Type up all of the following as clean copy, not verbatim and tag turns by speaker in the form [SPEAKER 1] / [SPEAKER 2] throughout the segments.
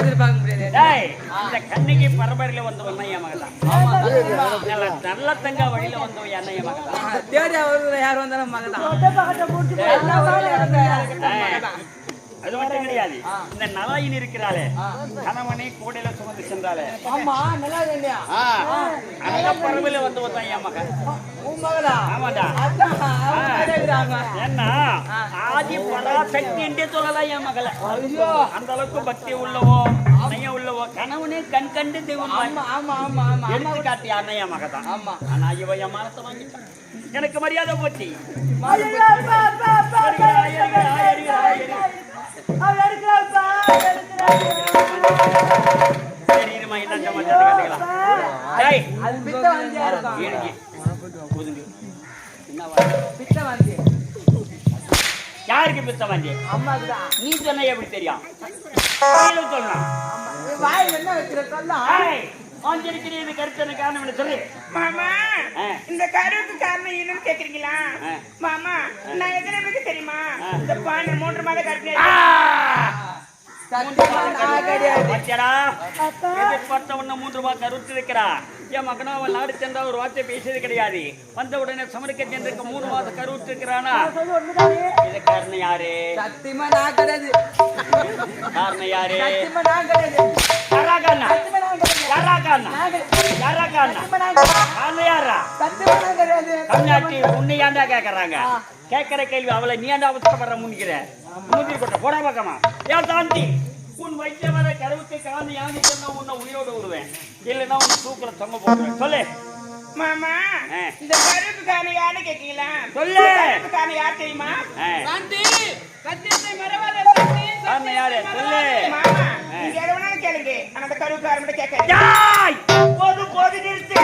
[SPEAKER 1] எதிர்பார்க்க முடியாது.
[SPEAKER 2] இந்த கண்ணகி பரம்பரையில வந்தவன் என் மகதான். நல்ல தங்க வழியில வந்தவன் என்ன என் மகதான்.
[SPEAKER 1] தேடி அவர்கள் யார் வந்தாலும் மகதான்.
[SPEAKER 2] அது மட்டும் கிடையாது. இந்த நலாயின் இருக்கிறாளே கணவனை கூடையில சுமந்து சென்றாலே அந்த பரம்பரையில வந்தவன் தான் என் மகன். ஆமாடா. என்ன ஆதி பராசக்தி என்றே சொல்லலாம் என் மகளை. அந்த அளவுக்கு பக்தி உள்ளவோ நைய உள்ளவோ கணவனே கண் கண்டு தெய்வம் எடுத்துக்காட்டி அண்ணன் என் மகதான். ஆனா இவன் என் மனத்தை வாங்கிட்டான். எனக்கு மரியாதை போச்சு. யாருக்கு பித்த வாந்தி? நீ சொன்ன எப்படி தெரியும்? கருத்து காரணம் சொல்லு
[SPEAKER 3] மாமா. இந்த கருவுக்கு காரணம் என்னன்னு கேக்குறீங்களா மாமா? நான் எத்தனை தெரியுமா? இந்த பானை 3 மாதம் கருத்து என் மகனா அவன் நாடு சென்றா ஒரு வார்த்தை பேசியது கிடையாது. வந்த உடனே சமரிக்க சென்றிருக்க 3 மாதம் கருவுற்று இருக்கிறானா? இது காரணம் யாரு?
[SPEAKER 1] சத்தியமா நான் கிடையாது.
[SPEAKER 2] காரணம் யாரு? உன்னை ஏன்டா கேக்குறாங்க? கேட்கிற கேள்வி அவளை நீ ஏன்டா அவசரப்படுற முன்னிக்கிற? போட பக்கமா ஏன் தாண்டி உன் வைத்திய வர கருவுக்கு காரணம் யாரு சொன்னா உன்னை உயிரோடு விடுவேன், இல்லைன்னா உன் தூக்குல தொங்க போடுவேன். சொல்லு
[SPEAKER 3] மாமா. இந்த கருவுக்கு காரணம் யாரு கேட்கீங்களா?
[SPEAKER 2] சொல்லு.
[SPEAKER 3] காரணம் யார் தெரியுமா?
[SPEAKER 2] காரணம் யாரு? சொல்லு
[SPEAKER 3] மாமா. நீங்க எவ்வளவு கேளுங்க. அந்த கருவுக்கு காரணம் கேட்க
[SPEAKER 2] போது போது நிறுத்து.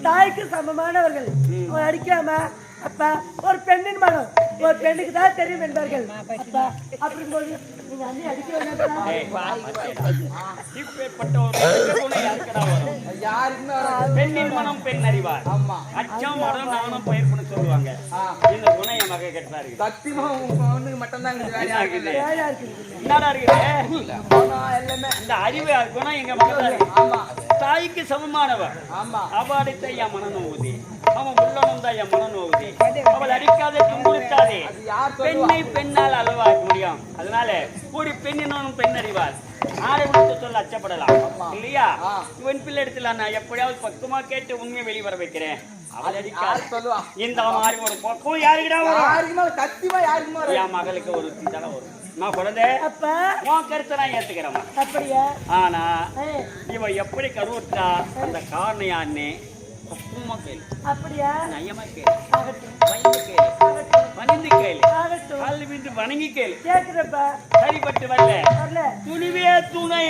[SPEAKER 4] தாய்க்கு சமமானவர்கள் அடிக்காம அப்பா ஒரு பெண்ணின் மனம் ஒரு பெண்ணுக்கு தான் தெரியும் என்பார்கள். அப்படிங்கும்போது நீங்க அண்ணி அடிக்க
[SPEAKER 2] பெண்ணின் மனம் பெண் அறிவார். அச்சம் மரம் நானும் பயிர் பண்ண சொல்லுவாங்க. இந்த குணம் என் மகை கெட்டாரு.
[SPEAKER 1] சத்தியமா மட்டும்தான்
[SPEAKER 2] என்னடா இருக்குது இந்த அறிவு குணம் எங்க மகன் தாய்க்கு சமமானவர். அவடித்த என் மன நோவுதி, அவன் உள்ளனும் தான் என் மன நோவுதி. அவள் அடிக்காதே துன்புறுத்தாதே. பெண்ணை பெண்ணால் அளவாக்க முடியும். அதனால ஒரு பெண்ணினும் பெண் அறிவார். ஆடை விடுத்து சொல்ல அச்சப்படலாம் இல்லையா? இவன் பிள்ளை இடத்துல நான் எப்படியாவது பக்கமா கேட்டு உண்மையை வெளிவர வைக்கிறேன். அவள் அடிக்காது சொல்லுவா. இந்த மாதிரி ஒரு பக்கம் யாருக்கிட்டா வரும்? என் மகளுக்கு ஒரு தலை வரும். நான் குழந்தை உன் கருத்தை நான் ஏத்துக்கிறேன். அப்படியா? ஆனா இவ எப்படி கருவுற்றா அந்த காரணம் யாருன்னு பக்குவமா கேளு. அப்படியா? நயமா கேளு. பயந்து கேளு. பணிந்து கேளு. கால் விட்டு வணங்கி கேளு. சரிப்பட்டு வரல துணிவே துணை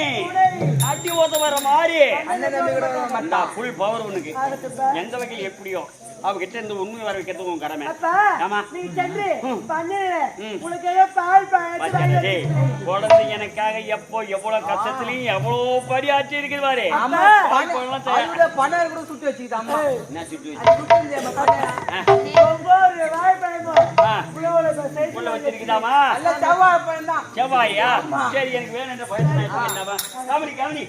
[SPEAKER 2] அடி ஓத வர மாதிரி புல் பவர் உனக்கு எந்த வகையில் எப்படியோ அவகிட்ட இருந்து உண்மை வர வைக்கிறது உன் கடமை. குழந்தை எனக்காக எப்போ எவ்வளவு கஷ்டத்திலையும் எவ்வளவு படி ஆட்சி இருக்கிறாரு.
[SPEAKER 1] பணம் கூட சுட்டு வச்சுக்கிட்டாங்க.
[SPEAKER 2] என்ன சுட்டு வச்சிருக்குதாமா? செவ்வாயா? சரி எனக்கு வேணும் என்ற பயன் கவனி கவனி.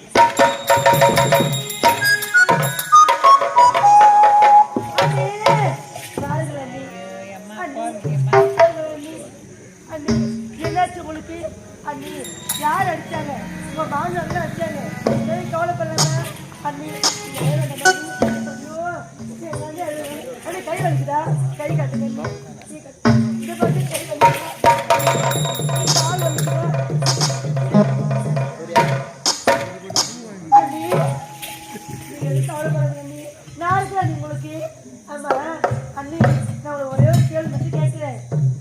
[SPEAKER 4] யார் அடிச்சாங்க? உங்க மாமனார் அடிச்சாங்க. கவலைப்படலாமா? அண்ணி கை வலிக்குதா? கை காட்டுங்க அண்ணி. இதை பார்த்து கை வலிக்குதா? கால் வலிக்குதா? அண்ணி, நீங்க எதுவும் கவலைப்படாதீங்க அண்ணி. நான் இருக்கிறேன் அண்ணி உங்களுக்கு. ஆமா அண்ணி, நான் ஒரு ஒரே ஒரு கேள்வி மட்டும் கேட்கிறேன்.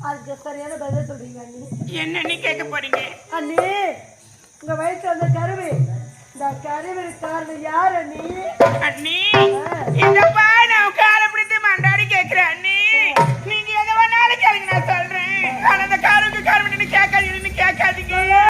[SPEAKER 4] அதுக்கு சரியான பதில் சொல்றீங்க அண்ணி.
[SPEAKER 3] என்ன நீ கேட்க போறீங்க?
[SPEAKER 4] அண்ணி, உங்க வயிற்று அந்த கருவி, இந்த கருவிற்கு காரணம் யார் அண்ணி?
[SPEAKER 3] அண்ணி இதப்பா நான் காலை பிடித்து மண்டாடி கேட்கிறேன் அண்ணி. நீங்க எதை வேணாலும் கேளுங்க, நான் சொல்றேன். ஆனா அந்த காருக்கு காரணம் கேட்காதீங்க.